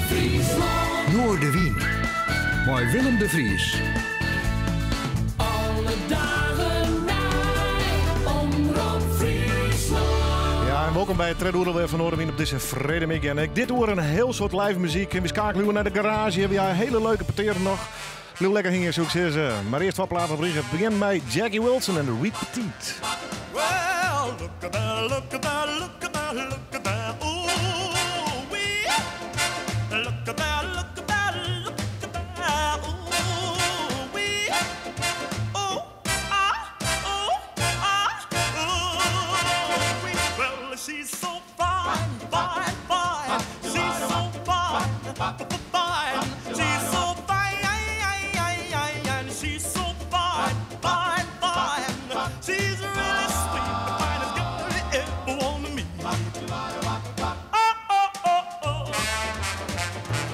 Friesland. Noorderwien. Mooi Willem de Vries. Alle dagen na Omroep Friesland. Ja, en welkom bij het Tred Oerlweer van Noorderwien op deze vredemiddag. En dit uur een heel soort live muziek. En we schakelen naar de garage. Hebben we een hele leuke parteren nog. Heel lekker ging je succes. Maar eerst wat platen op Ries. Het begint bij Jackie Wilson en de Reed Petite. Well, look at that, look at that, look at that, look at that. Ooh, wee. Look at that, look at that, look at that. Ooh, wee. Oh, ooh, wee. Well, she's so fine, fine, fine. She's so fine, fine. She's so fine, and she's so fine, fine, fine. She's really sweet, the finest girl you ever wanna meet. Oh, oh, oh, oh.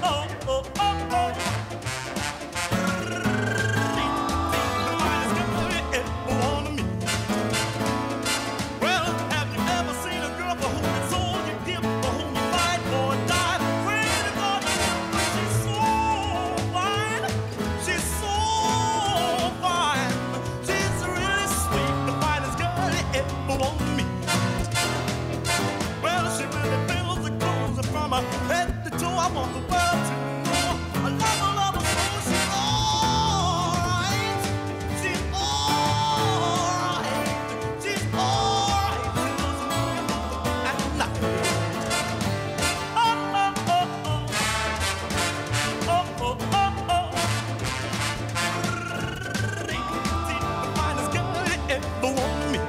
Oh, oh, oh, oh. The finest girl you ever wanna meet. Well, have you ever seen a girl for whom it's all you give, for whom you fight or die? Pray to God, she's so fine. She's so fine. She's really sweet, the finest girl you ever want to meet. Well, she really fills the clothes from her head to toe. I want the world to know. I love her so. She's alright. She's alright. She's alright. She doesn't know at night. Oh, oh, oh, oh. Oh, oh, oh, oh. The finest girl you ever want to meet.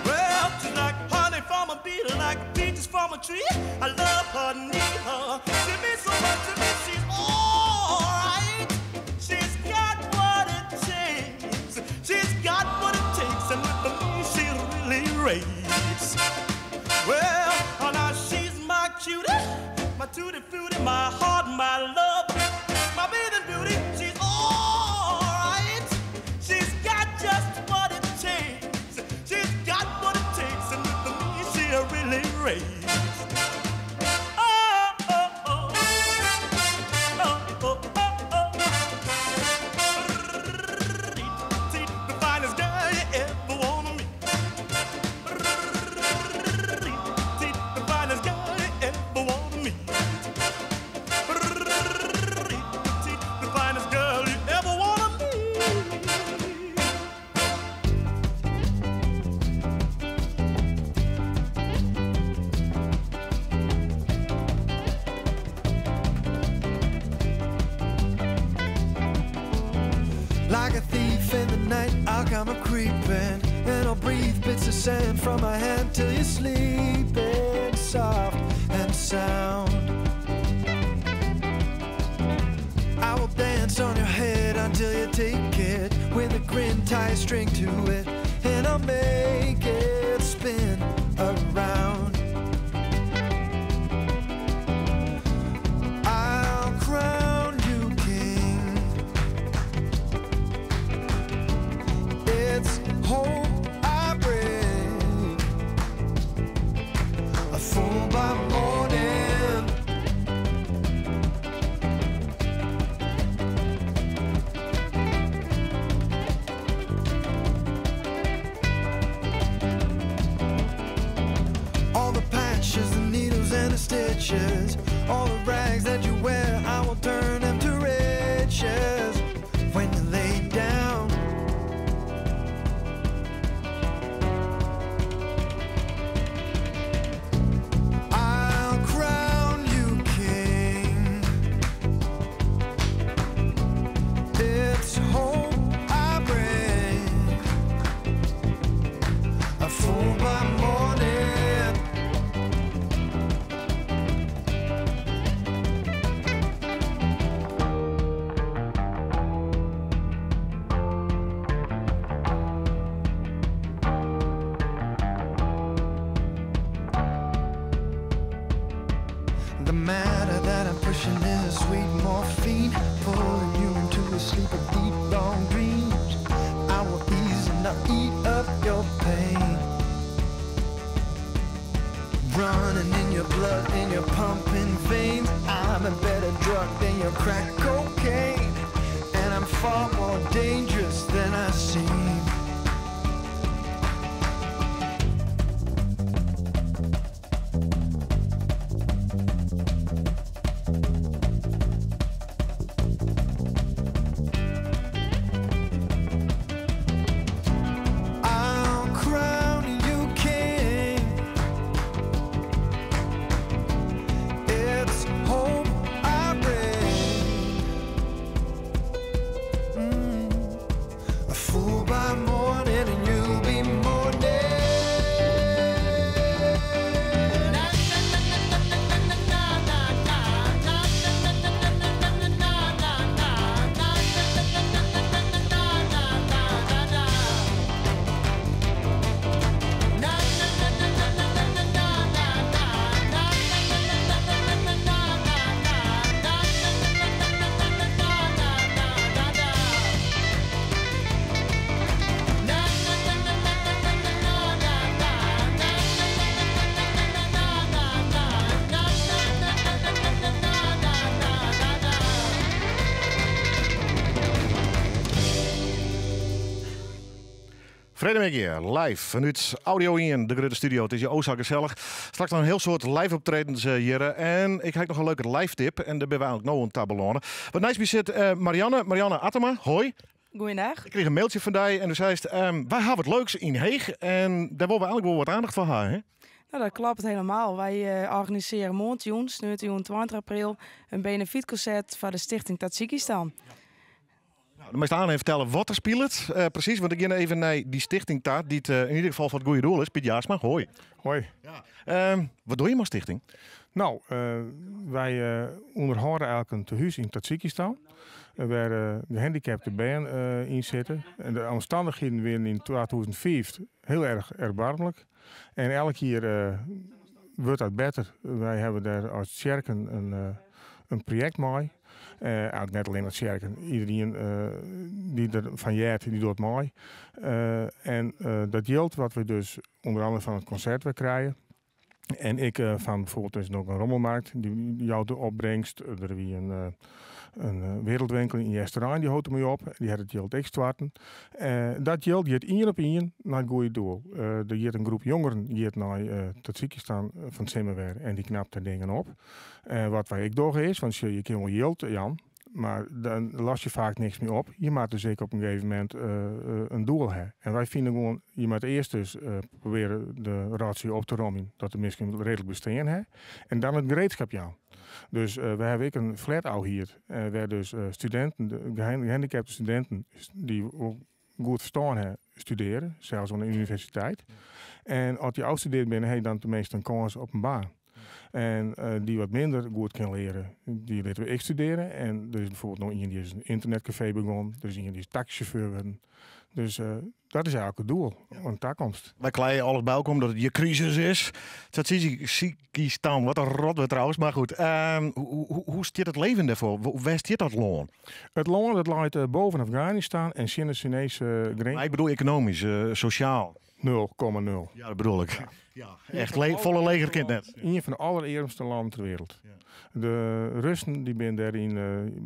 Well, she's like honey from a bee, like peaches from a tree. I love her, need her. She means so much to me. She's alright. She's got what it takes. She's got what it takes, and with me she really raves. Well, now she's my cutie, my tutti frutti, my heart, my love, my bathing beauty. She's alright. She's got just what it takes. She's got what it takes, and with me she really raves. Oh, oh, oh. Oh, oh, oh, oh. The finest girl you ever wanna meet. The finest girl you ever wanna meet. The finest girl you ever wanna meet. Like a thief in the night, I'll come a creeping, and I'll breathe bits of sand from my hand till you're sleeping soft and sound. I will dance on your head until you take it, with a grin, tie a string to it, and I'll make it spin around. I'll crown you king. It's hope I bring, a fool by morning. All the patches, the needles and the stitches, all the rags that you wear, I will turn them to riches when you lay down. I'll crown you king. It's hope I bring, a fool by morning. The matter that I'm pushing is sweet morphine, pulling you into a sleep of deep long dreams. I will ease and I'll eat up your pain. blood in your pumping veins. I'm a better drug than your crack cocaine, and I'm far more dangerous than I seem. Vrede hier, live vanuit Audio in de grote studio. Het is je Oza gezellig. Straks nog een heel soort live optredens hier. En ik heb nog een leuke live tip. En daar ben we eigenlijk nou een tabellone. Wat nice zit Marianne Attema. Hoi. Goeiedag. Ik kreeg een mailtje van jou en toen zei ze, wij hebben wat leuks in Heeg. En daar willen we eigenlijk wel wat aandacht voor hebben. Hè? Nou, dat klopt helemaal. Wij organiseren maandjoens, 20 april, een benefietconcert voor de stichting Tajikistan. De meeste aan even vertellen wat er speelt. Precies, want ik ga even naar die stichting daar, die het in ieder geval voor het goede doel is. Piet Jaarsma, hoi. Hoi. Ja. Wat doe je maar stichting? Nou, wij onderhouden eigenlijk een tehuis in Tajikistan. Waar gehandicapte bijen in zitten. En de omstandigheden werden in 2005 heel erg erbarmelijk. En elke keer wordt dat beter. Wij hebben daar als Tjerken een project mee. Eigenlijk net alleen als Tjerken. Iedereen die er van jaart, die doet mooi. En dat geld wat we dus onder andere van het concert weer krijgen. En ik van bijvoorbeeld is nog een rommelmarkt die jou de opbrengst. Er wie een wereldwinkel in restaurant die houdt me op. Die had het geld extraten. Dat geld gaat één op één naar het goede doel. Er gaat een groep jongeren die naar Tajikistan van Simmerwer en die knapt er dingen op. Wat wij ik door is, want je kan wel geld, Jan. Maar dan las je vaak niks meer op. Je maakt dus zeker op een gegeven moment een doel hebben. En wij vinden gewoon, je moet eerst dus proberen de ratio op te rommen. Dat de misschien redelijk bestaan heeft. En dan het gereedschap, ja. Dus we hebben ook een flat out hier. Waar dus studenten, de gehandicapte studenten, die goed verstaan hebben, studeren. Zelfs aan de universiteit. En als je uitstudeerd bent, heb je dan tenminste een kans op een baan. En die wat minder goed kan leren, die laten we echt studeren. En er is bijvoorbeeld nog iemand die is een internetcafé begonnen. Er is iemand die is taxichauffeur geworden. Dus dat is eigenlijk het doel van de toekomst. Wij kleien alles bij elkaar omdat het je crisis is. Tajikistan, wat een rot weer trouwens. Maar goed, hoe stiert het leven daarvoor? Waar stiert dat loon? Het loon dat ligt boven Afghanistan en Chinese grens. Maar ik bedoel economisch, sociaal. 0,0. Ja, dat bedoel ik. Ja. Echt volle legerkind net. Een van de allerarmste landen ter wereld. Ja. De Russen die zijn daar in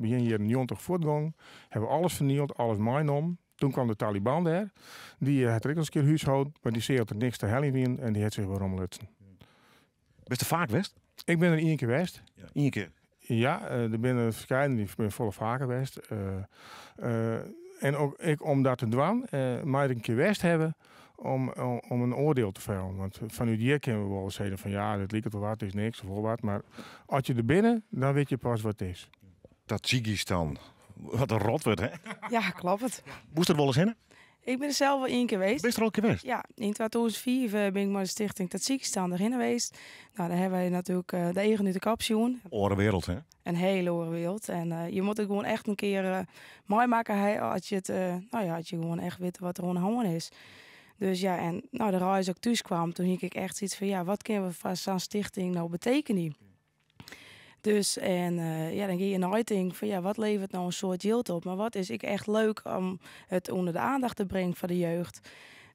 begin jaren 90 voortgegaan, hebben alles vernield, alles meegenomen. Toen kwam de Taliban daar. Die had er ook eens een keer huishouden, maar die zei dat er niks te hellen in en die had zich waarom lutsen. Best er vaak geweest? Ik ben er één keer geweest. Ja, één keer? Ja, er zijn verschillende die ben volle vaker geweest. En ook ik om dat te doen, maar een keer geweest hebben om een oordeel te vellen. Want vanuit hier kunnen we wel zeggen van ja, dit lijkt wel wat, is niks of wel wat. Maar als je er binnen, dan weet je pas wat het is. Tajikistan. Wat een rot wordt, hè? Ja, klopt. Moest er wel eens in? Ik ben er zelf wel één keer geweest. Ben je er al een keer geweest? Ja, in 2004 ben ik met de stichting Tajikistan erin geweest. Nou, daar hebben wij natuurlijk de eigen uit de kapsioen. Oren wereld, hè? Een hele oren wereld. En je moet het gewoon echt een keer mooi maken als je het, als je gewoon echt weet wat er gewoon is. Dus ja, en nou, de reis ook thuis kwam, toen hiek ik echt zoiets van, ja, wat kunnen we van zo'n stichting nou betekenen? Dus, en dan ga je een uiting van, ja, wat levert nou een soort geld op? Maar wat is ik echt leuk om het onder de aandacht te brengen van de jeugd?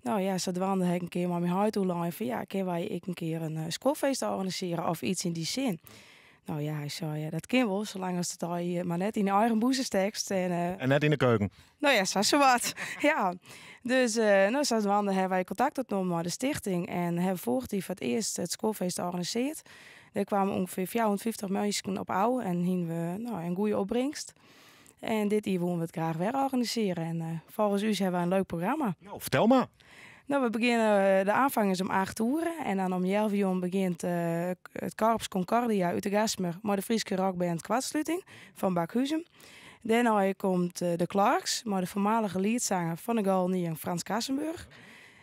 Nou ja, ze dwaalde ik een keer maar mijn huid toe van ja, kunnen wij ik een keer een schoolfeest organiseren of iets in die zin. Nou ja, hij zei, ja, dat kan wel, zolang als het al maar net in de eigen boezem stekst. En net in de keuken. Nou ja, zo wat. Ja. Dus nou, zo hebben wij contact opgenomen met de stichting en hebben vorig die voor het eerst het schoolfeest georganiseerd. Er kwamen ongeveer 450 mensen op oude en hien we nou, een goede opbrengst. En dit hier willen we het graag weer organiseren. En volgens u hebben we een leuk programma. Nou, vertel maar. Nou, we beginnen, de aanvang is om 8 uur. En dan om 11 uur begint het Korps Concordia uit de Gasmer met de Friese rockband Kwartsluiting van Bakhuizen. Daarna komt de Clarks, maar de voormalige liedzanger van de Galnie Frans Kassenburg.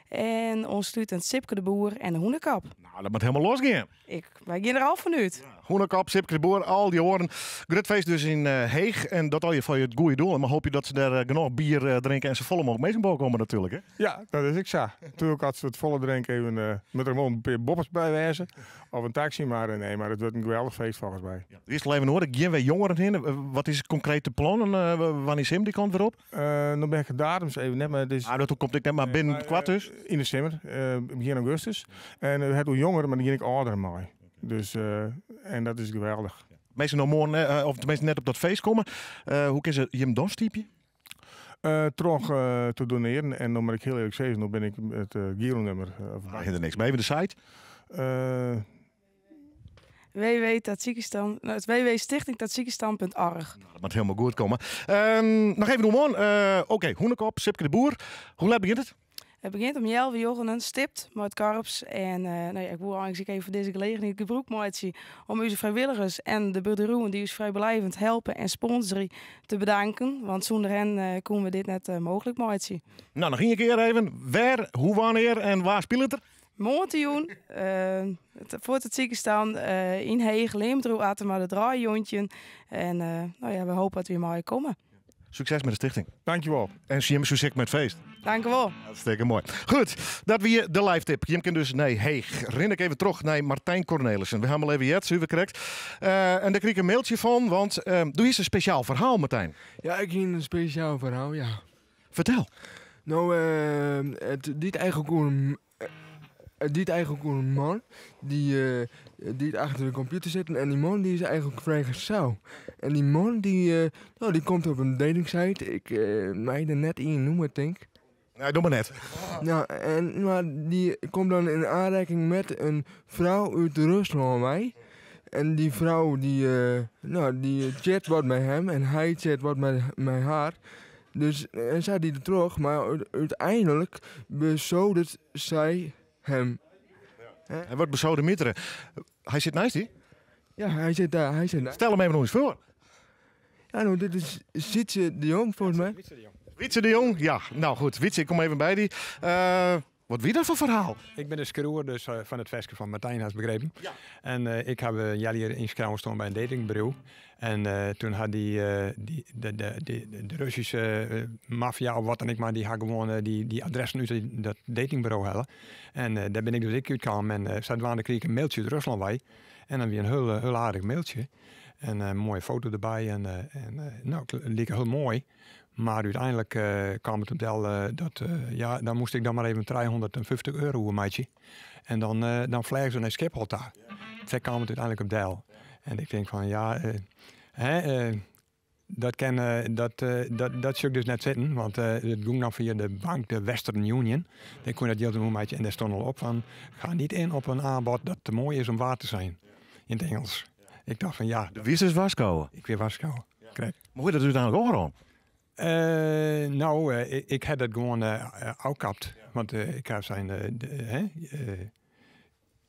En ons sluitend Sipke de Boer en de Hoenekap. Nou, dat moet helemaal losgaan. Wij gaan er al vanuit. Hoenekap, Sipke de Boer, al die horen. Grutfeest dus in Heeg. En dat al je voor je het goede doel. En maar hoop je dat ze daar genoeg bier drinken en ze volle mogelijk mee zijn komen natuurlijk. Hè? Ja, dat is ik zo. Toen had ze het volle drinken even met er gewoon een paar bobbers bij wijzen. Of een taxi, maar nee, maar het wordt een geweldig feest volgens mij. Ja. Eerst even horen, gaan wij jongeren in. Wat is het concrete plan? Wanneer sim die kant weer op? Dan ben ik de datums even net, maar het is... Dat komt ik net maar binnen het kwart dus. In december, begin augustus. En het doe jongeren, maar dan begin ik ouder mee. Dus, en dat is geweldig. Meestal nog morgen, of tenminste net op dat feest komen. Hoe kun je hem dan stiepje? Terug te doneren. En dan moet ik heel eerlijk zeggen, dan ben ik het Giro-nummer. Je er niks mee, even de site. www.stichting.org. Dat moet helemaal goed komen. Nog even doen, Oké, Hoenekop, Sipke de Boer. Hoe laat begint het? Het begint om 11 uur stipt met het korps. En nou ja, ik wil eigenlijk even voor deze gelegenheid gebruik maken om onze vrijwilligers en de burgeroen die ons vrijblijvend helpen en sponsoren te bedanken. Want zonder hen kunnen we dit net mogelijk maken. Nou, nog een keer even. Waar, hoe, wanneer en waar speelt het er? Montejoen, voor het ziekenstand in Heeg, Leemdroe, Atema de Draaijontje. En nou ja, we hopen dat we mooi komen. Succes met de stichting. Dankjewel. En Jim succes met het feest. Dank u wel. Hartstikke mooi. Goed, dat weer de live tip. Jim kan dus Heeg. Ren ik even terug naar Martijn Cornelissen. We hebben al even jet, super correct. En daar kreeg ik een mailtje van, want doe je een speciaal verhaal, Martijn? Ja, ik ging een speciaal verhaal, ja. Vertel. Nou, het dit eigenlijk een man die achter de computer zit en die man die is eigenlijk vrijgezel. En die man die komt op een datingsite. Ik mij er net in noemen, denk ik. Nee, doe maar net. Nou, maar die komt dan in aanraking met een vrouw uit Rusland mij. En die vrouw die chat wat met hem en hij chat wat met haar. Dus en zij die er terug, maar uiteindelijk besodert zij hem. Hij wordt besodemieteren. Hij zit naast die? Ja, hij zit daar. Stel hem even nog eens voor. Ja, nou, dit is Sietse de Jong, volgens mij. Wietse de Jong? Ja, nou goed. Wietse, ik kom even bij die. Wat wie dat voor verhaal? Ik ben de skroer dus van het vestje van Martijn, had begrepen. Ja. En ik heb hier ingeschreven staan bij een datingbureau. En toen had de Russische maffia of wat dan ik maar, die had gewoon die adressen uit dat datingbureau halen. En daar ben ik dus uitgekomen en dan kreeg ik een mailtje uit Rusland bij. En dan weer een heel aardig mailtje. En een mooie foto erbij en nou, het leek heel mooi. Maar uiteindelijk kwam het op del dat, dan moest ik dan maar even €350 maatje. En dan vliegen ze naar Schiphol daar. Toen kwam het uiteindelijk op del. En ik denk van dat zou ik dus net zitten. Want het ging dan via de bank, de Western Union. Dan kon je dat heel maatje. En daar stond al op van, ga niet in op een aanbod dat te mooi is om waar te zijn. In het Engels. Ik dacht van De wie is Waskouwen? Ik weer Waskouwen. Maar hoe je dat uiteindelijk ook gedaan? Ik heb dat gewoon afgekapt. Want ik heb zijn...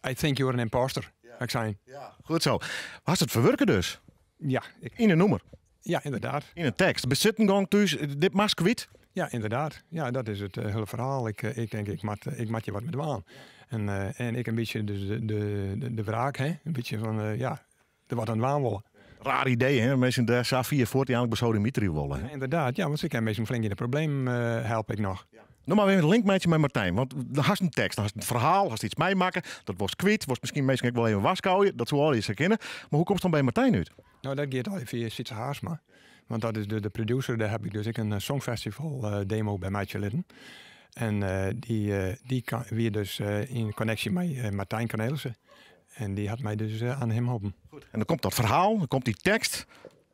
I think you're an imposter. Ik zei. Ja. Goed zo. Was het verwerken dus? Ja. In een nummer? Ja, inderdaad. In een tekst. Bezittengang thuis, dit mag kwijt? Ja, inderdaad. Ja, dat is het hele verhaal. Ik denk, ik mat je wat met waan. En ik een beetje de wraak, hè. Een beetje van, er wordt aan waan willen. Raar idee, hè? Mensen daar Sa 4 voort die eigenlijk besodemieteren willen. Ja, inderdaad, ja, want ik heb mensen flink in het probleem help ik nog. Ja. Nou, maar weer een linkmaatje met Martijn. Want dan had je een tekst, dan had je een verhaal, had je iets meemaken. Dat was kwijt, was misschien meestal wel even waskouwen. Dat zou al eens herkennen. Maar hoe komt het dan bij Martijn uit? Nou, dat gaat al via Sietse Haarsma. Want dat is de producer, daar heb ik dus een songfestival demo bij mij liggen. En die weer dus in connectie met Martijn Cornelissen. En die had mij dus aan hem helpen. En dan komt dat verhaal, dan komt die tekst.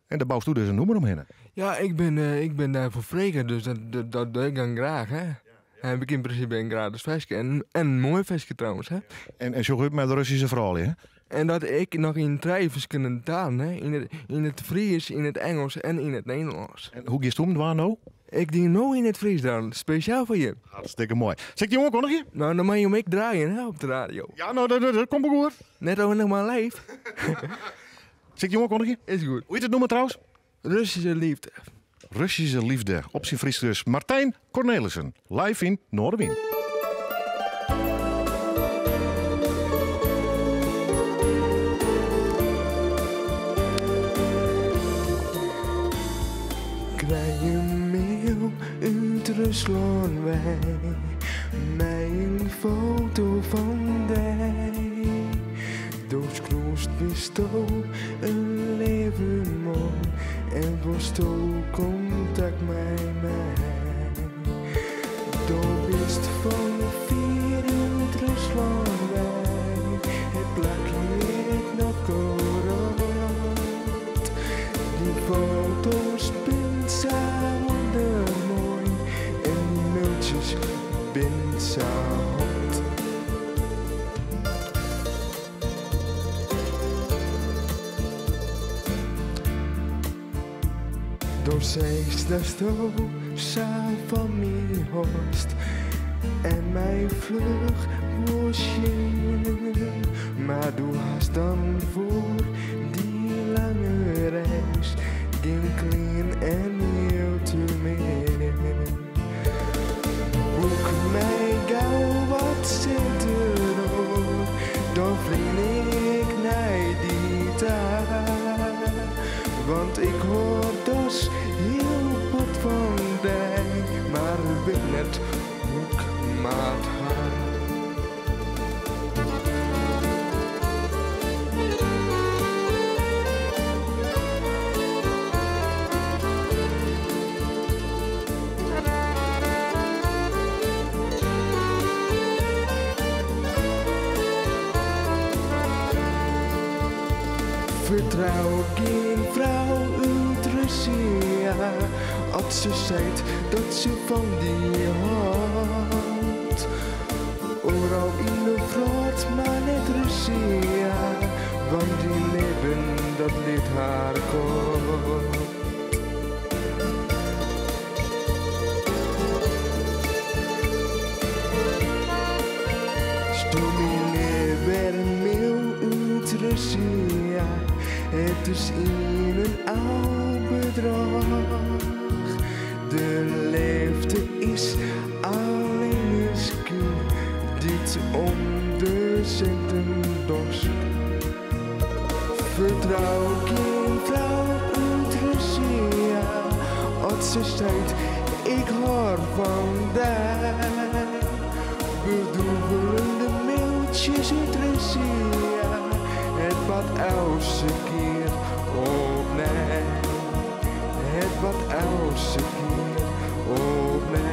En daar bouwt u dus een nummer omheen. Ja, ik ben daar voor vreken, dus dat doe ik dan graag, hè. Heb ik in principe een gratis vestje. En een mooi vestje trouwens, hè. En zo goed met de Russische verhaal, hè? En dat ik nog in 3 verschillende talen, hè. In het Fries, in het Engels en in het Nederlands. En hoe gist om waar nou? Ik die nou in het Fries dan, speciaal voor je. Hartstikke mooi. Zeg die jongen, kon nog je? Nou, dan mag je hem ook draaien, hè, op de radio. Ja, nou, dat komt wel goed. Net over nog maar live. Zeg die jongen, kon nog je? Is goed. Hoe heet het noemen trouwens? Russische liefde. Russische liefde. Op zijn Fries dus. Martijn Cornelissen. Live in Noorderwien. Krijg je mail uit Rusland wij, mij een foto van mij. Doos kroest pistool, een leven man, en voor stoel contact mij mij. Door bist van 4 in Rusland wij, het plakje ik nog korot. Die foto's bent zo wondermooi, en die mailtjes bent zo hot. Door zegt dat zo samen van mij horst, en mijn vlug was je. Maar doe haast dan voor die lange reis, geen klein en heel te meer. Boek mij gauw wat centen door, dan vlieg ik naar die taal. Want ik hoor dus heel wat van mij, maar weet net hoe ik maat haar. Vertrouw geen vrouw uit Russia, als ze zegt dat ze van die houdt. Overal in de vloot, maar net Russia, want die leven, dat ligt haar kort. Stuur me weer een mail uit Russia. Het is in een oud bedrag. De liefde is alleen een skuur, dit om de centen dorst. Vertrouw geen vrouw uit Russia, als ze zegt ik hoor van daar. Bedoelende mailtjes uit Russia, het wat elke keer opnieuw. Het wat elke keer opnieuw.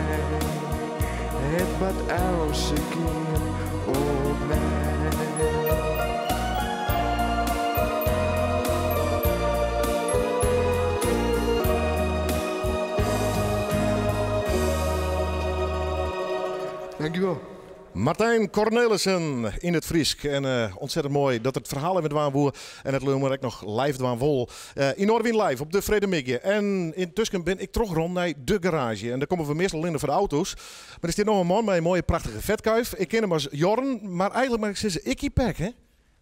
Het wat elke keer opnieuw. Dankjewel. Martijn Cornelissen in het Friesk. En ontzettend mooi dat het verhaal even dwaan woer. En het lummer ook nog live dwaan vol. In Noorderwien live op de Vredemigje. En intussen ben ik toch rond naar de garage. En daar komen we meestal in voor de auto's. Maar er staat nog een man met een mooie prachtige vetkuif. Ik ken hem als Jorn. Maar eigenlijk mag ik zeggen Ikkie Pack, hè?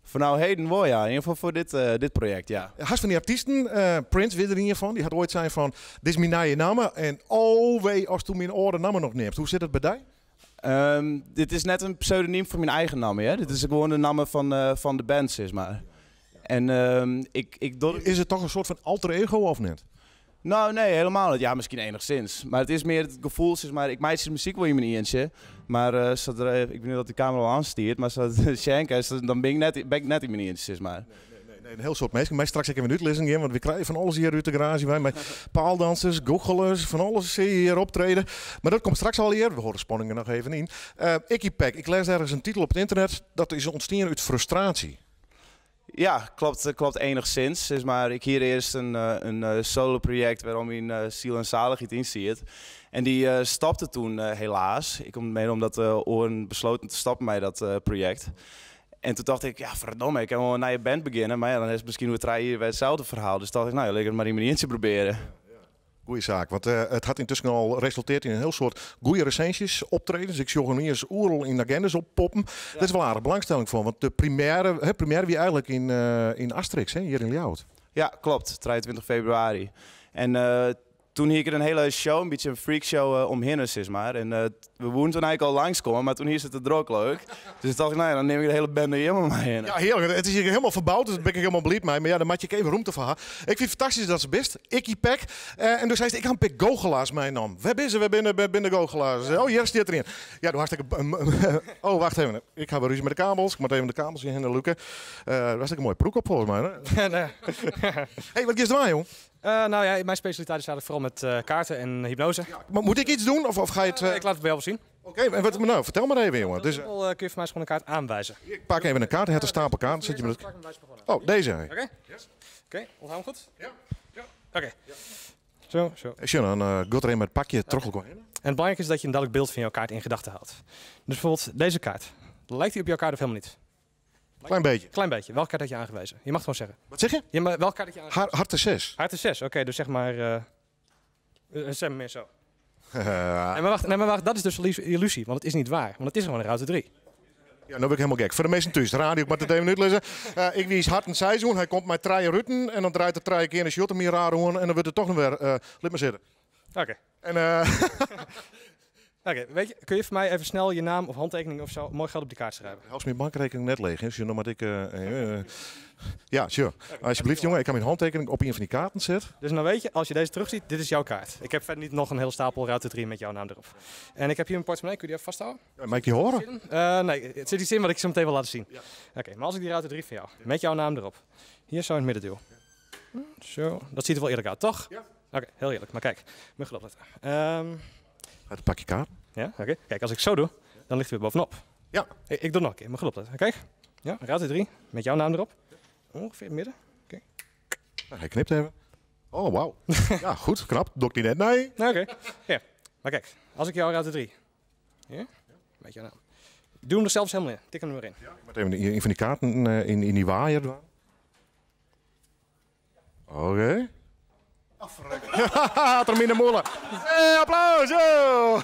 Voor nou heden wel, ja. In ieder geval voor dit project, ja. Haast van die artiesten, Prince weet er in van. Die had ooit zijn van, dit is mijn nieuwe naam. En oh wee, als toen mijn oren namen nog neemt. Hoe zit het bij jou? Dit is net een pseudoniem voor mijn eigen naam, hè. Dit is gewoon de naam van de band, zeg maar. En Is het toch een soort van alter ego of net? Nou, nee, helemaal niet. Ja, misschien enigszins. Maar het is meer het gevoel, zeg maar, ik maak de muziek wel in mijn eentje. Maar ik weet niet dat de camera al aanstiert, maar als dat schenken is, dan ben ik net in mijn eentje, zeg maar. Nee. Nee, een heel soort mensen. Mij straks even een uitlezing in, want we krijgen van alles hier uit de garage. Wij met paaldansers, goochelers, van alles zie je hier optreden. Maar dat komt straks al hier. We horen spanningen nog even in. Icky Pack, ik lees ergens een titel op het internet. Dat is ontstaan uit frustratie. Ja, klopt enigszins. Dus maar ik hier eerst een solo-project waarom in ziel en zaligheid in zit. En die stopte toen helaas. Ik kom mee omdat Oren besloten te stoppen bij dat project. En toen dacht ik, ja verdomme, ik kan wel een nieuwe band beginnen. Maar ja, dan is het misschien weer 3 jaar bij hetzelfde verhaal. Dus dacht ik, nou ja, laat ik het maar in mijn eentje proberen. Goeie zaak, want het had intussen al resulteerd in een heel soort goede recensies, optredens. Ik zag nu eens oerl in agendas oppoppen. Dat is wel aardig belangstelling voor, want de première wie eigenlijk in Asterix, hè, hier in Ljouwert. Ja, klopt. 23 februari. En toen hier ik er een hele show, een beetje een freakshow omheen is maar. En we wouden toen eigenlijk al langskomen, maar toen hier zit het er ook leuk. Dus dacht ik, nou ja, dan neem ik de hele band helemaal mee in. Ja, heerlijk. Het is hier helemaal verbouwd, dus daar ben ik helemaal blij mee. Maar ja, dan maak je even ruimte voor haar. Ik vind het fantastisch dat ze best. Icky Pack. En toen zei ze, ik ga een pik goochelaars mijn naam. Waar ben ze? We binnen goochelaars. Oh, hier staat erin. Ja, toen hartstikke... Oh, wacht even. Ik ga weer ruzie met de kabels. Ik moet even de kabels in de lukken. Was ik een mooie broek op volgens mij, hè? Nee. Hey, wat is er aan, joh? Nou ja, mijn specialiteit is eigenlijk vooral met kaarten en hypnose. Ja, maar moet ik iets doen of ga je het... Ik laat het bij jou wel zien. Oké, en wat, nou, vertel maar even, jongen. Dus, Kun je voor mij eens gewoon een kaart aanwijzen. ik pak even een kaart, het een stapel kaart. Zet je met het... Oh, deze. Oké? Oké, onthoud hem goed? Ja. Oké. Zo. Als je dan goed erin met het pakje terug wil gaan. En het belangrijke is dat je een duidelijk beeld van jouw kaart in gedachten houdt. Dus bijvoorbeeld deze kaart. Lijkt die op jouw kaart of helemaal niet? Klein beetje. Klein beetje. Welke kaart had je aangewezen? Je mag het gewoon zeggen. Wat zeg je? Ja, maar welke kaart had je aangewezen? Harte 6. Harte 6, oké. Dus zeg maar... zeg maar meer zo. Nee, maar wacht, dat is dus een illusie, want het is niet waar. Want het is gewoon een Router 3. Ja, nu ben ik helemaal gek. Voor de meesten thuis, de radio, ik moet het even uitlezen. Ik wies hard een seizoen, hij komt met 3 rutten en dan draait het 3 keer een shot meer raar en dan wordt het toch nog weer, laat maar zitten. Oké. En Oké, weet je, kun je voor mij even snel je naam of handtekening of zo mooi geld op die kaart schrijven? als mijn bankrekening net leeg is, nog maar ik... ja, sure. Alsjeblieft jongen, ik kan mijn handtekening op een van die kaarten zetten. Dus nou weet je, als je deze terugziet, dit is jouw kaart. Ik heb verder niet nog een hele stapel Router 3 met jouw naam erop. En ik heb hier een portemonnee, kun je die even vasthouden? Mag ik je horen? Nee, het zit iets in wat ik zo meteen wil laten zien. Ja. Oké, maar als ik die Router 3 van jou, met jouw naam erop, hier zo in het midden duw. Zo, dat ziet er wel eerlijk uit, toch? Ja. Oké, heel eerlijk. Maar kijk, moet je opletten. Uit het pakje kaart. Ja, oké. Kijk, als ik zo doe, dan ligt hij weer bovenop. Ja. Ik doe nog een keer, maar goed opletten. Kijk, ja, Router 3, met jouw naam erop. Ongeveer in het midden. Oké. Nou, hij knipt even. Oh, wauw. Ja, goed, knap. Doe ik die net? Nee. Oké. Ja, maar kijk, als ik jouw Router 3, ja, met jouw naam. Doe hem er zelfs helemaal in. Tik hem er maar in. Ja, ik moet even een van die kaarten in die waaier doen. Oké. Termine molen. Hey, applaus! Oh.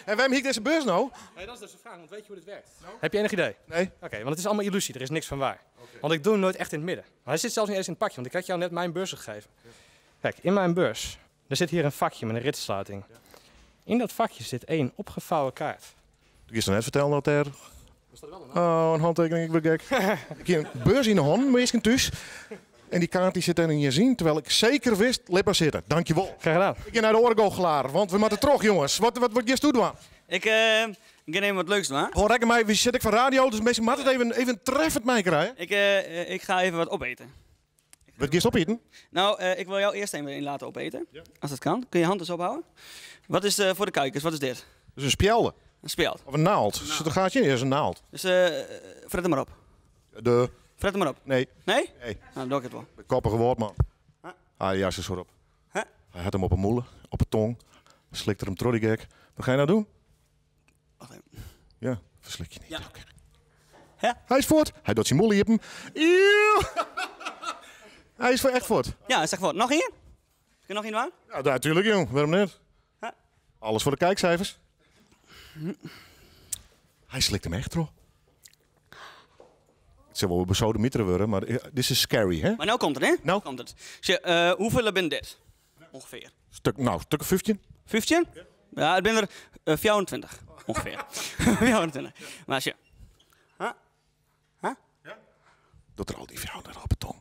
En waarom hiek deze beurs nou? Nee, dat is dus de vraag, want weet je hoe dit werkt? No? Heb je enig idee? Nee. Oké, want het is allemaal illusie, er is niks van waar. Okay. Want ik doe hem nooit echt in het midden. Maar hij zit zelfs niet eens in het pakje, want ik had jou net mijn beurs gegeven. Kijk, in mijn beurs, er zit hier een vakje met een ritsluiting. In dat vakje zit 1 opgevouwen kaart. Ik is er net vertellen dat er... Oh, een handtekening, ik ben gek. Ik heb een beurs in de hand, meestal thuis. En die kaart die zit er in je zien, terwijl ik zeker wist, let maar zitten. Dankjewel. Graag gedaan. Ik ga naar de orgelgelaar, want we moeten terug, jongens. Wat je doen? Ik ga even wat leuks doen, hè? Hoor ik mij, wie zit ik van radio, dus mensen moeten het even treffend mij krijgen. Ik ga even wat opeten. Wat je opeten? Nou, ik wil jou eerst even laten opeten. Ja. Als dat kan. Kun je hand eens ophouden? Wat is voor de kijkers, wat is dit? Dus een spjelde. Een spjeld. Of een naald. Dus dat gaat je, is een naald. Dus fret hem maar op. Fret hem maar op. Nee. Nee? Nee. Nou, dan doe ik het wel. Koppige woord, man. Huh? Ah, ja, zo op. Huh? Hij had hem op een moelen, op een tong. Slikte hem trollygek. Wat ga je nou doen? Wacht even. Ja, verslik je niet. Ja. Okay. Ja? Hij is voort. Hij doet zijn moelie op hem. Hij is echt voort. Ja, hij is echt voort. Nog hier? Is er nog in waar? Ja, natuurlijk, jong. Waarom niet? Huh? Alles voor de kijkcijfers. Hij slikt hem echt, toch? Het zal wel besodemieteren worden, maar dit is scary, hè? Maar nou komt het, hè? Nou? Komt het. Hoeveel ben dit? Ongeveer. Stuk 15. 15? Ja, het ben er 24. Ongeveer. 24. Maar als je... Huh? Huh? Ja? Doet er al die vrouwen op het tong.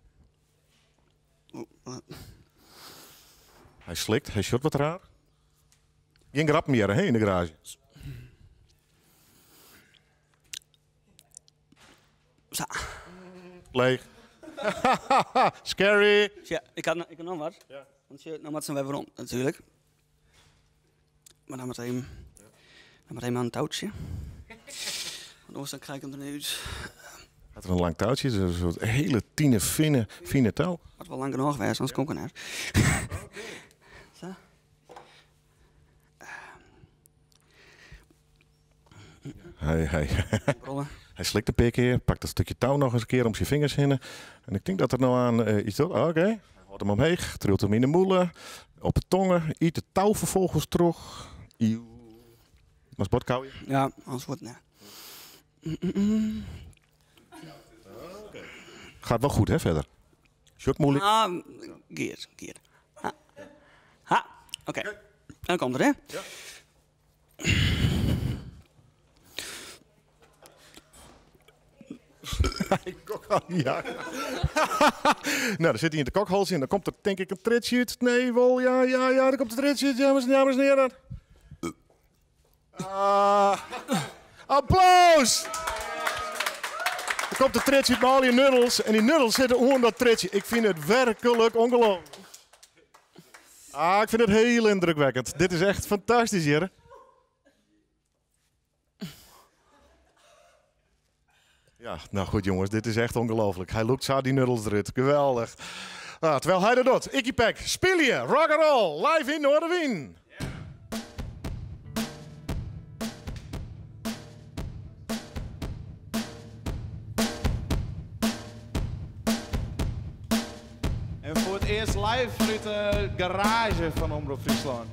Hij slikt, hij shot wat raar. Geen grap meer, hè, in de garage. Zo. Leeg. Scary. Ja, ik had nog wat. Ja. Want je, nou moet ze weer rond, natuurlijk. Maar dan meteen aan een touwtje. Want dan krijg ik hem eruit. Had er een lang touwtje, een soort hele fine touw. Wat wel lang genoeg was, anders kom ik eruit. Zo. Hij slikt een paar keer, pakt dat stukje touw nog eens een keer om zijn vingers heen. En ik denk dat er nou aan iets doet. Oké, hij houdt hem omheen, trilt hem in de moelen, op de tongen, eet het touw vervolgens terug. Was bot kauwen? Ja, anders wordt het Gaat wel goed, hè, verder? Short moeilijk. Geert. Ha. Oké. Dan komt het, hè? Ja. Ja. Nou, dan zit hij in de kokhals in. Dan komt er denk ik een tritsje uit. Nee, wel, ja, daar komt een tritsje uit. Dames en heren. Applaus! Er komt een tritsje uit met al die nuddels. En die nuddels zitten onder dat tritsje. Ik vind het werkelijk ongelooflijk. Ik vind het heel indrukwekkend. Dit is echt fantastisch, heren. Ja, nou goed jongens, dit is echt ongelooflijk. Hij loopt zo die nuddels eruit. Geweldig. Terwijl hij dat doet. Ikkie Pack, speel je, rock and roll, live in Noorderwien. En voor het eerst live vanuit de garage van Omroep Friesland.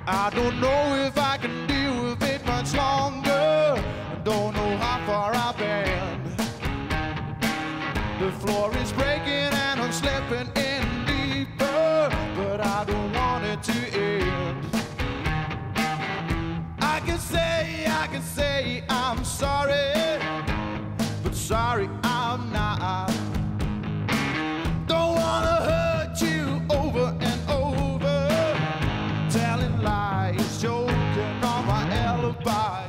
I don't know if I can deal with it much longer. I don't know how far I've been. The floor is breaking and I'm slipping in deeper, but I don't want it to end. I can say I'm sorry, but sorry I'm not. Don't wanna hurt you over and over, telling lies, joking on my alibi.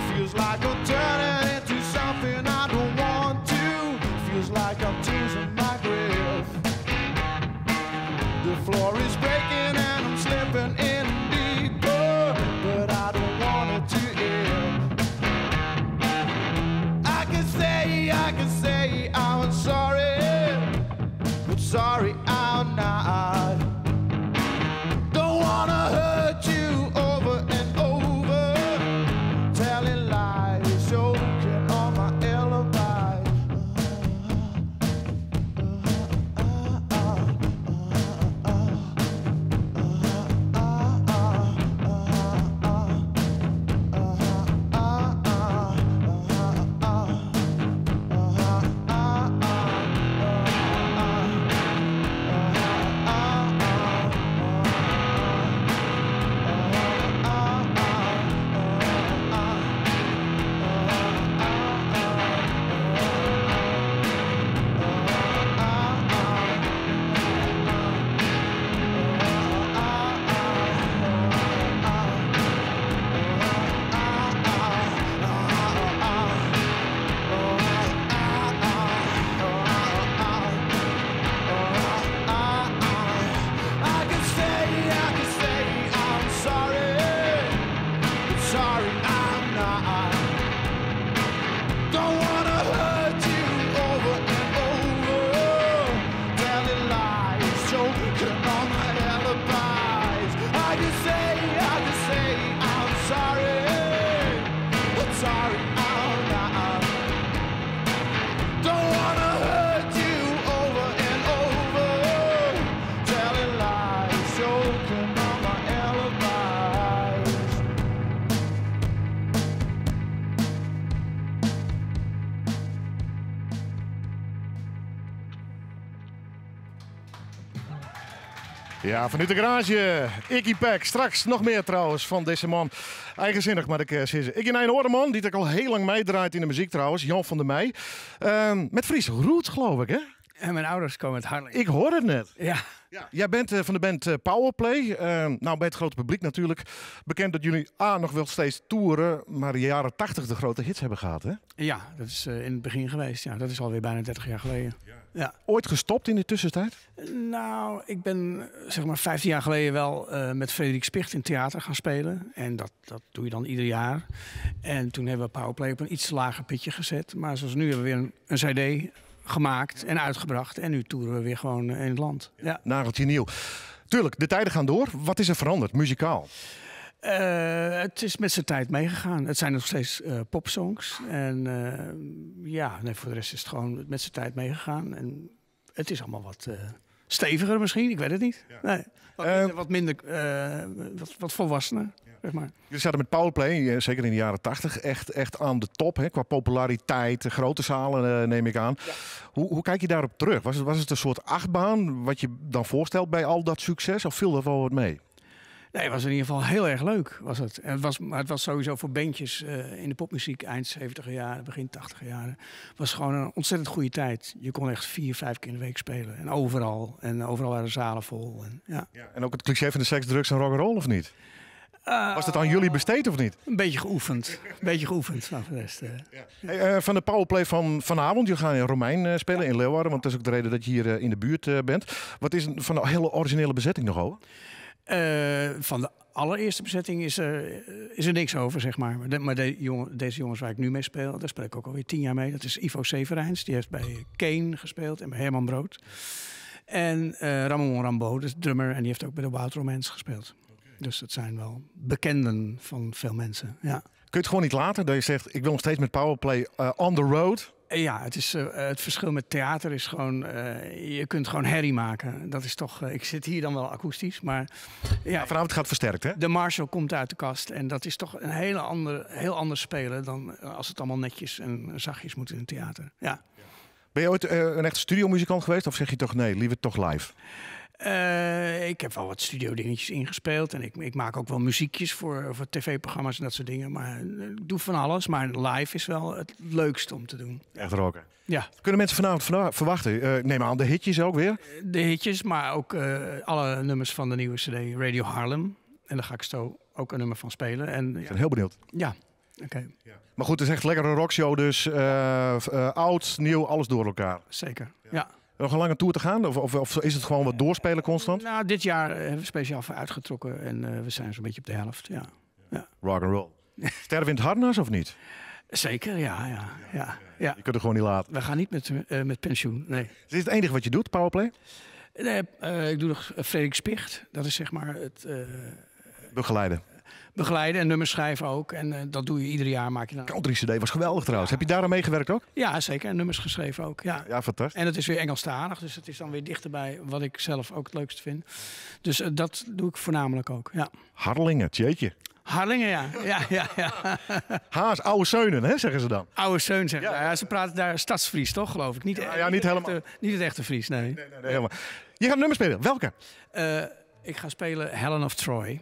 Feels like I'm turning into something I don't want to. Feels like I'm choosing my grave. The floor is breaking and I'm slipping Ja, vanuit de garage. Iggy Pack. Straks nog meer trouwens van deze man. Eigenzinnig, maar ik zeggen. Ik ben een andere man die ik al heel lang meedraait in de muziek trouwens. Jan van der Meij. Met Fries roots, geloof ik, hè? En mijn ouders komen uit Harlingen. Ik hoor het net. Ja. Ja, jij bent van de band Powerplay. Nou, bij het grote publiek natuurlijk. Bekend dat jullie nog wel steeds toeren, maar de jaren 80 de grote hits hebben gehad, hè? Ja, dat is in het begin geweest. Ja, dat is alweer bijna 30 jaar geleden. Ja. Ooit gestopt in de tussentijd? Nou, ik ben zeg maar 15 jaar geleden wel met Frederik Spicht in theater gaan spelen. En dat doe je dan ieder jaar. En toen hebben we Powerplay op een iets lager pitje gezet. Maar zoals nu hebben we weer een cd gemaakt en uitgebracht. En nu toeren we weer gewoon in het land. Ja. Nageltje nieuw. Tuurlijk, de tijden gaan door. Wat is er veranderd, muzikaal? Het is met zijn tijd meegegaan. Het zijn nog steeds popsongs. En voor de rest is het gewoon met zijn tijd meegegaan. En het is allemaal wat steviger misschien, ik weet het niet. Ja. Nee, wat minder, wat volwassener. Zeg maar. Jullie zaten met Powerplay, zeker in de jaren 80, echt aan de top. Hè, qua populariteit, grote zalen neem ik aan. Ja. Hoe kijk je daarop terug? Was het een soort achtbaan wat je dan voorstelt bij al dat succes? Of viel er wel wat mee? Nee, het was in ieder geval heel erg leuk. Was het. Het was sowieso voor bandjes in de popmuziek eind 70er jaren, begin 80er jaren. Was gewoon een ontzettend goede tijd. Je kon echt 4-5 keer in de week spelen. En overal waren zalen vol. En ook het cliché van de seks, drugs en rock'n'roll, of niet? Was dat aan jullie besteed of niet? Een beetje geoefend. Nou, voor de rest, van de Powerplay van vanavond, jullie gaan in Romein spelen in Leeuwarden. Want dat is ook de reden dat je hier in de buurt bent. Wat is van de hele originele bezetting nog over? Van de allereerste bezetting is er niks over, zeg maar. Maar deze jongens waar ik nu mee speel, daar speel ik ook alweer 10 jaar mee. Dat is Ivo Severijns, die heeft bij Kane gespeeld en bij Herman Brood. En Ramon Rambo, de drummer, en die heeft ook bij de Wild Romance gespeeld. Dus dat zijn wel bekenden van veel mensen, ja. Kun je het gewoon niet laten dat je zegt, ik wil nog steeds met Powerplay on the road? Ja, het verschil met theater is gewoon, je kunt gewoon herrie maken. Dat is toch, ik zit hier dan wel akoestisch, maar... Ja, vanavond gaat het versterkt, hè? De Marshall komt uit de kast en dat is toch een heel ander spelen dan als het allemaal netjes en zachtjes moet in een theater. Ja. Ben je ooit een echte studiomuzikant geweest of zeg je toch nee, liever toch live? Ik heb wel wat studio dingetjes ingespeeld en ik maak ook wel muziekjes voor tv-programma's en dat soort dingen. Maar ik doe van alles, maar live is wel het leukste om te doen. Echt rocken. Ja. Kunnen mensen vanavond verwachten? Neem aan, de hitjes ook weer? De hitjes, maar ook alle nummers van de nieuwe CD Radio Harlem. En daar ga ik zo ook een nummer van spelen. En, ik ben heel benieuwd. Ja, oké. Ja. Maar goed, het is echt lekker een rockshow, dus oud, nieuw, alles door elkaar. Zeker, ja. Nog een lange tour te gaan? Of is het gewoon wat doorspelen constant? Nou, dit jaar hebben we speciaal voor uitgetrokken en we zijn zo'n beetje op de helft. Ja. Rock and roll. Sterven in het harnas of niet? Zeker, ja. Je kunt het gewoon niet laten. We gaan niet met pensioen, nee. Is dit het enige wat je doet, Powerplay? Nee, ik doe nog Frederik Spicht. Dat is zeg maar het... Begeleiden en nummers schrijven ook. En dat doe je ieder jaar. Maak je dan... Country CD was geweldig trouwens. Heb je daar aan meegewerkt ook? Ja, zeker. En nummers geschreven ook. Ja, fantastisch. En het is weer Engelstalig. Dus het is dan weer dichterbij wat ik zelf ook het leukste vind. Dus dat doe ik voornamelijk ook. Ja. Harlingen, tjeetje. Harlingen, ja. Haas, oude zeunen, hè, zeggen ze dan. Oude zeun, zeggen ze. Ja, ze praten daar Stadsfries, toch, geloof ik? Niet helemaal. Niet het echte Fries, nee. Nee, helemaal. Je gaat nummers spelen. Welke? Ik ga spelen Helen of Troy.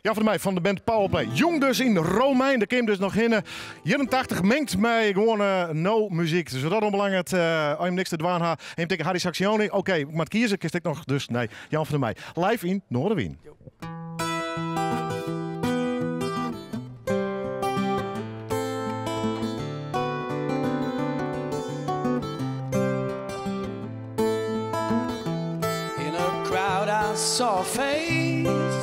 Ja, van mij, van de band Powerplay. Jong dus in Romein, daar kwam dus nog in. 81 mengt mij gewoon no muziek. Dus dat onbelangrijk, als je niks te dwaan had. En je tegen Harry Saxioni. Oké, maar kiezen, kies ik nog. Dus nee, Jan van der Meij. Live in Noorderwien. In a crowd I saw a face.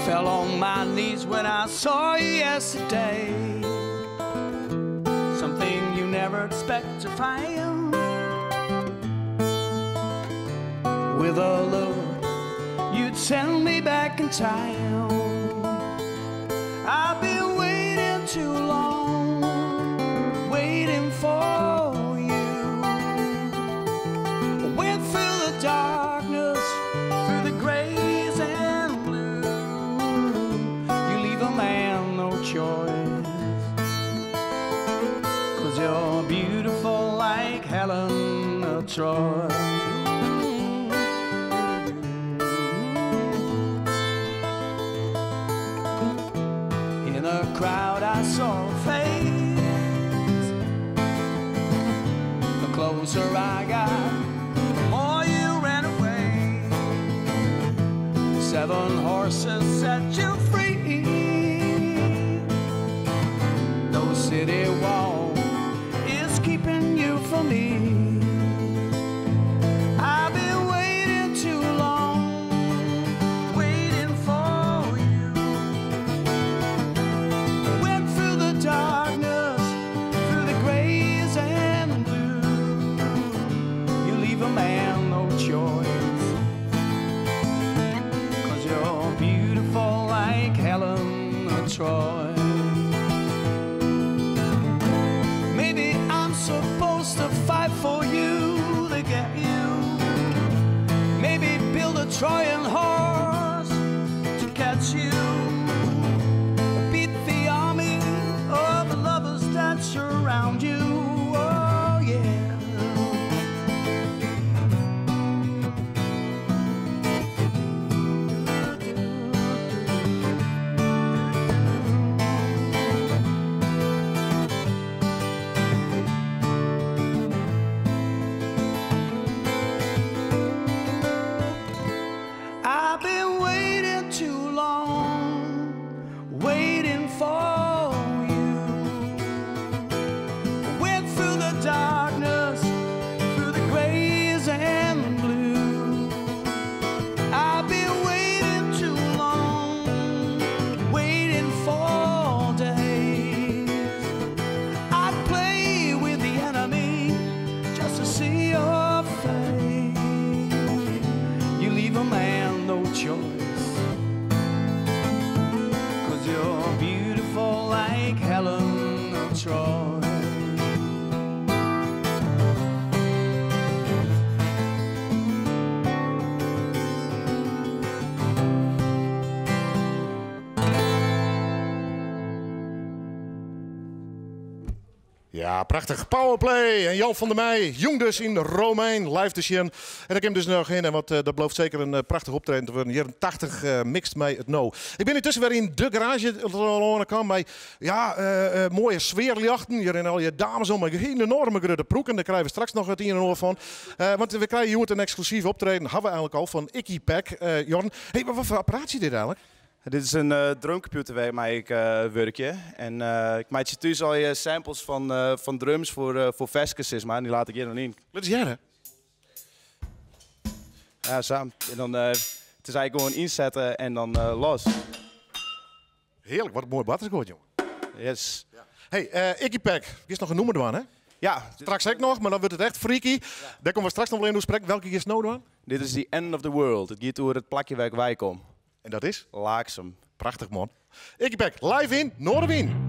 Fell on my knees when I saw you yesterday. Something you never expect to find. With a look, you'd send me back in time. I've been waiting too long, waiting for you. Went through the darkness, through the grays and blue. You leave a man no choice, 'cause you're beautiful like Helen of Troy. crowd I saw a face. The closer I got, the more you ran away. 7 horses set you free. Those city walls is keeping you from me. I've been waiting too long, waiting for you. Went through the darkness, through the grays and blue. You leave a man no choice, 'cause you're beautiful like Helen of Troy. Maybe I'm supposed to fight for you to get you. Maybe build a Trojan horse to catch you. Beat the army of the lovers that surround you. Oh yeah. I've been waiting too long, waiting for you. Went through the darkness, through the grays and the blue. I've been waiting too long, waiting for days. I'd play with the enemy just to see your face. You leave a man no choice, 'cause you're beautiful like Helen of Troy. Ja, prachtig. Powerplay. En Jan van der Meij, jong dus in Romein, live te zien. En ik heb dus nog in, want dat belooft zeker een prachtig optreden te worden. Jaren 80 mixed mij het no. Ik ben intussen weer in de garage kan bij mooie sfeerjachten. Hier in al je dames om een enorme grote broek. En daar krijgen we straks nog het een en ander van. Want we krijgen hier een exclusief optreden. Hebben we eigenlijk al van Icky Pack. Jorn, hey, maar wat voor apparaat is dit eigenlijk? Dit is een drumcomputer waarmee ik werk. En ik maak je thuis al je samples van drums voor Veskes, maar die laat ik hier nog in. Wat is jij hè? Ja, samen. En dan het is eigenlijk gewoon inzetten en dan los. Heerlijk, wat een mooi battersgoed, jongen. Yes. Ja. Hey, Icky Pack, is nog een noemer doen, hè? Ja. Straks ik nog, maar dan wordt het echt freaky. Ja. Daar komen we straks nog wel in hoe spreken. Welke is nou doen? Dit is The End of the World. Het gaat door het plakje waar wij komen. En dat is? Laaksem. Prachtig, man. Icky Pack, live in Noorderwien.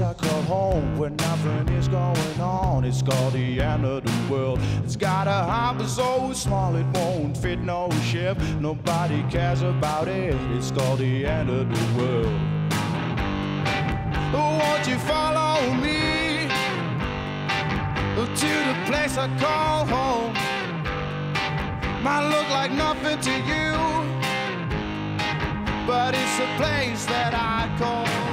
I call home when nothing is going on. It's called the end of the world. It's got a harbor so small it won't fit no ship. Nobody cares about it. It's called the end of the world. Won't you follow me to the place I call home? Might look like nothing to you, but it's a place that I call home.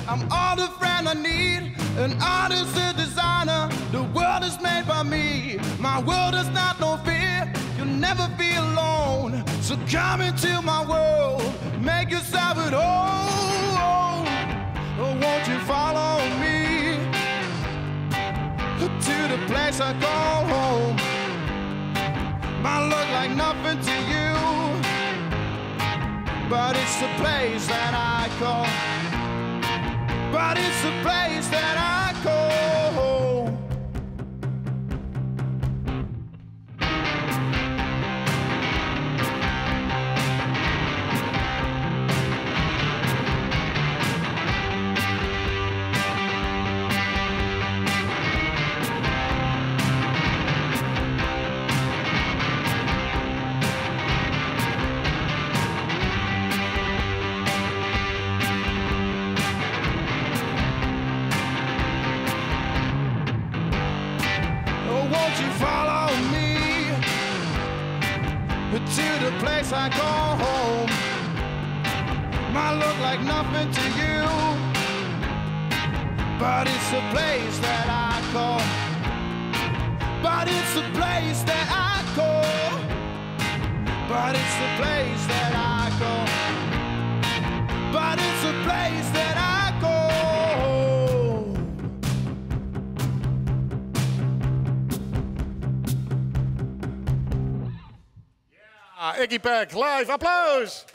I'm all the friend I need, an artist, a designer. The world is made by me. My world is not no fear. You'll never be alone. So come into my world, make yourself at home. Oh, won't you follow me to the place I call home? Might look like nothing to you, but it's the place that I call. But it's the place that I call home. place I call home might look like nothing to you, but it's the place that I call. But it's the place that I call. But it's the place that I call. But it's the place that I call. Ja, Iggy Pag, live, applaus!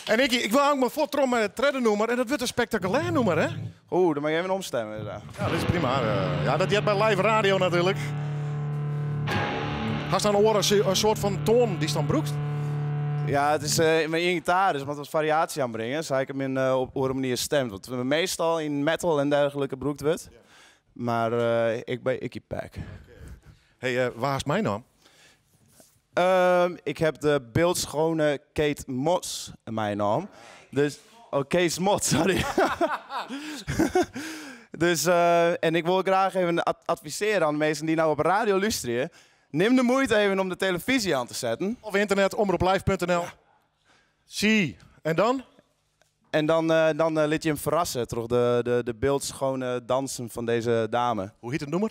En Iggy, ik wil ook mijn fotrom met het tredden-nummer en dat wordt een spectaculair nummer, hè? Oeh, dan mag je even omstemmen. Ja, dat is prima. Ja, dat jet bij live radio natuurlijk. Ga je dan horen een soort van toon die dan broekst? Ja, het is in mijn gitaar, dus wat variatie aanbrengen. Zou ik hem in op een manier stemt. Wat we meestal in metal en dergelijke broekt wordt. Maar ik ben Iggy Pag. Hey, waar is mijn naam? Ik heb de beeldschone Kate Moss in mijn naam. Dus, Kees Mot, sorry. Dus, en ik wil graag even adviseren aan de mensen die nou op radio luisteren. Neem de moeite even om de televisie aan te zetten. Of internet, omroeplive.nl. Zie. En dan? En dan liet je hem verrassen. Toch de beeldschone dansen van deze dame. Hoe heet het nummer?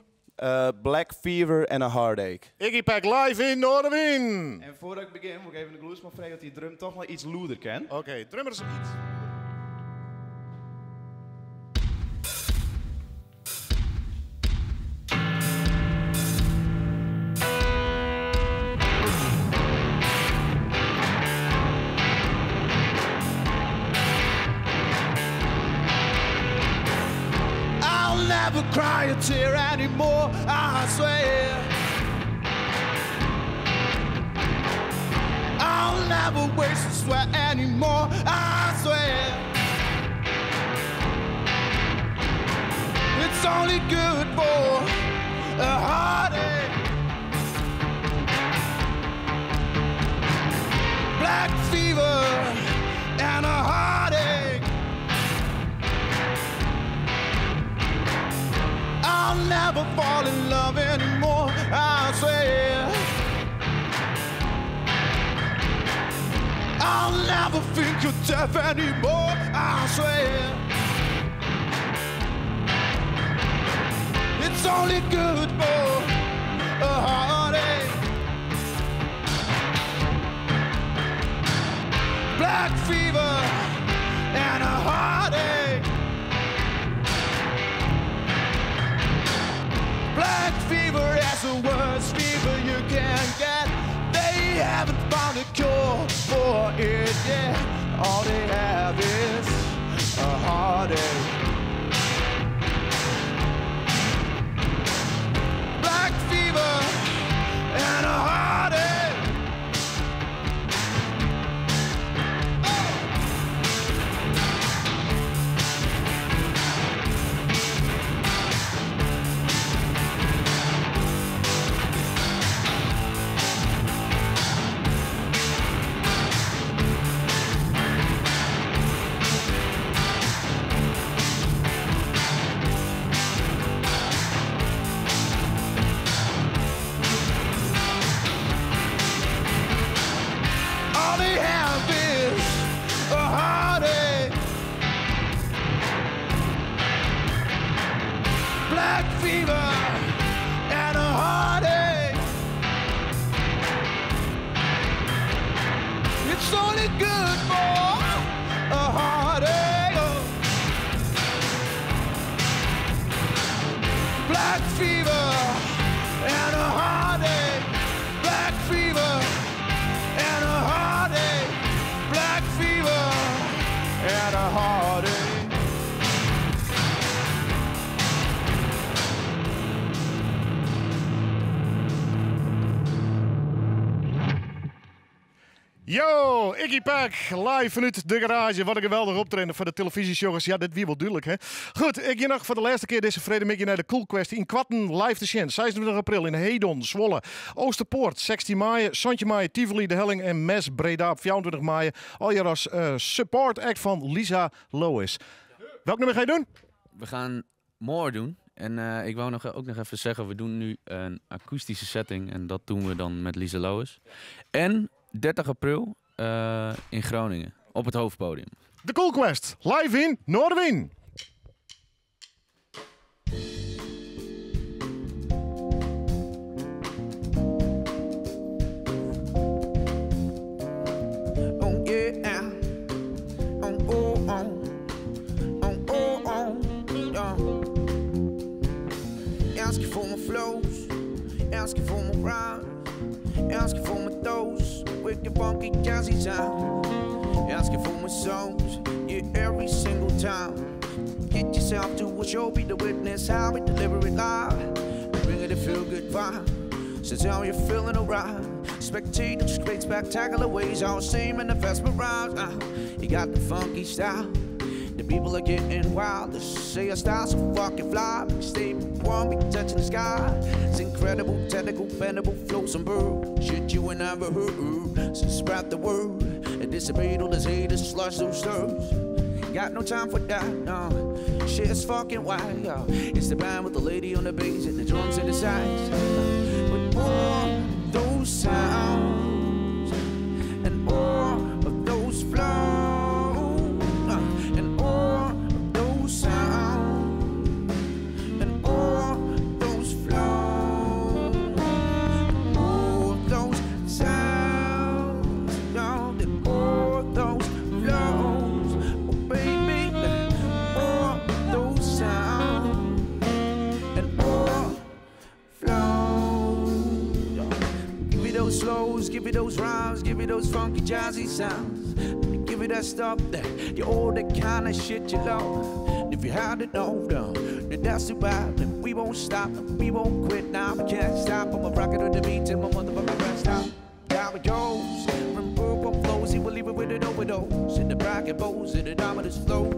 Black Fever and a Heartache. Iggy Pag live in Noorderwien. En voordat ik begin moet ik even de gloesman vragen dat die drum toch wel iets loeder kent. Oké, drummer is iets. I'll never cry a tear anymore, I swear. I'll never waste a sweat anymore, I swear. It's only good for a heartache. Black fever and a heartache. I'll never fall in love anymore, I swear. I'll never think of death anymore, I swear. It's only good for a heartache. Black fever and a heartache. Black fever is the worst fever you can get. They haven't found a cure for it yet. All they have is a heartache. Black fever and a heartache. All they have is a heartache. Black fever and a heartache. It's only good for a heartache. Black fever and a heartache. Black fever and a heartache. Black fever and a heartache. Yo, Iggy Pag, live vanuit de garage. Wat een geweldig optreden voor de televisieshows. Ja, dit wie wel duidelijk, hè. Goed, ik ga nog voor de laatste keer deze vrede naar de Cool Quest in Kwatten live te zien. 26 april in Hedon, Zwolle, Oosterpoort, 16 mei, Santje mei, Tivoli, De Helling en Mes, Breda op 24 mei. Al jaar als support act van Lisa Lois. Welk nummer ga je doen? We gaan More doen. En ik wou ook nog even zeggen, we doen nu een akoestische setting. En dat doen we dan met Lisa Lois. En 30 april in Groningen, op het hoofdpodium. The Cool Quest, live in Noorderwien. Oh yeah, oh oh oh, oh oh oh, yeah. Asking for my flows, asking for my rhymes, asking for my toes, wicked funky jazzy sound. Asking for my songs, yeah, every single time. Get yourself to a show, be the witness how we deliver it live. Bring it a feel good vibe. So tell me you're feeling alright. Spectators, great spectacular ways, all same and the mesmerized. You got the funky style. The people are getting wild. They say your style's so fucking fly. Stay warm, be touching the sky. It's incredible, technical, bendable flow, some bird shit you ain't never heard. So spread the word and dissipate all those haters, slush those stirs. Got no time for that, no. Shit's fucking wild, yo. It's the band with the lady on the bass and the drums and the sides. But all those sounds and all of those flows and all of those sounds and all those flows and all of those sounds and all those flows. Oh baby, all those sounds and all flows. Give me those slows, give me those rhymes, give me those funky jazzy sounds. Give me that stuff that you all the kind of shit you love. If you had it all done, then that's too bad. Then we won't stop, we won't quit now. We can't stop. I'm a rocket on the beat till my motherfucking breath stop. Down it goes, from purple flows, he will leave it with an overdose. In the bracket bows, in the dominant flow.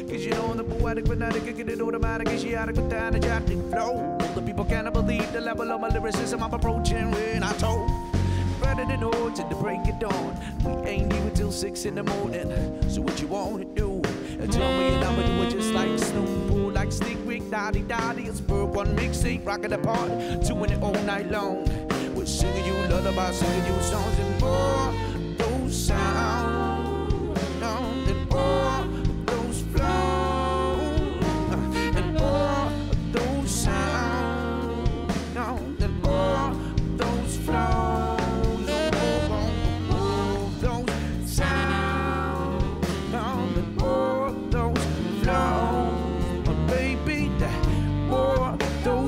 Cause you know the poetic fanatic, get it automatic, and she adequate the energetic flow. All the people cannot believe the level of my lyricism I'm approaching when I told. Better than odds at the break of dawn. We ain't even till 6 in the morning. So what you wanna do? Tell me and I'ma do it just like Snoop, or like Stick Rick, Dottie Dottie. It's Bird One mixtape, rockin' apart, doing it all night long. We're singing you lullabies, singing you songs, and all those sounds, and all those flows, and all those sounds, and all those flows.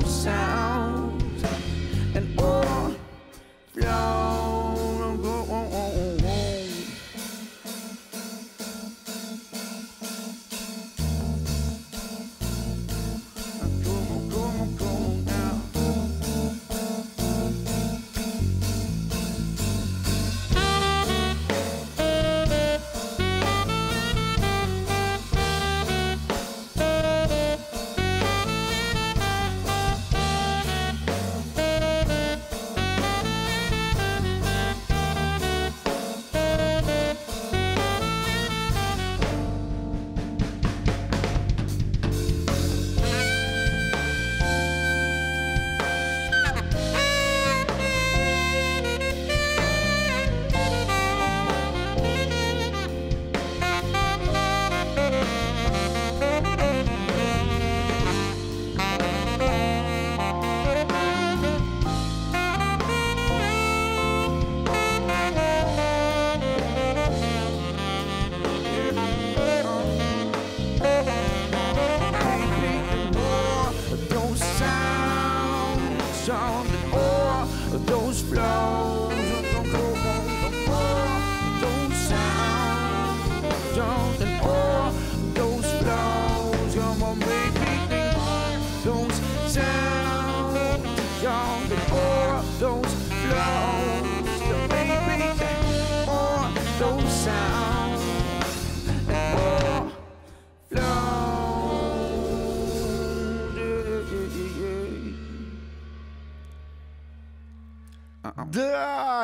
Sounds and all flow.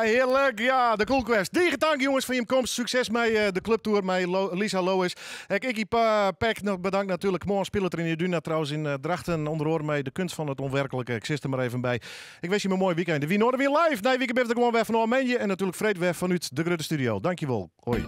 Heerlijk, ja, de Cool Quest. Dikke dank jongens voor je komst. Succes met de clubtour met Lisa Lois. Ik Peck nog bedankt natuurlijk. Morgen speelt er in je Duna trouwens in Drachten. Onder andere mee de kunst van het onwerkelijke. Ik zit er maar even bij. Ik wens je een mooi weekend. Wie noorden weer live. Nee, weekend ben ik gewoon weer van Armenië. En natuurlijk Fred weer vanuit de Grote Studio. Dankjewel. Hoi.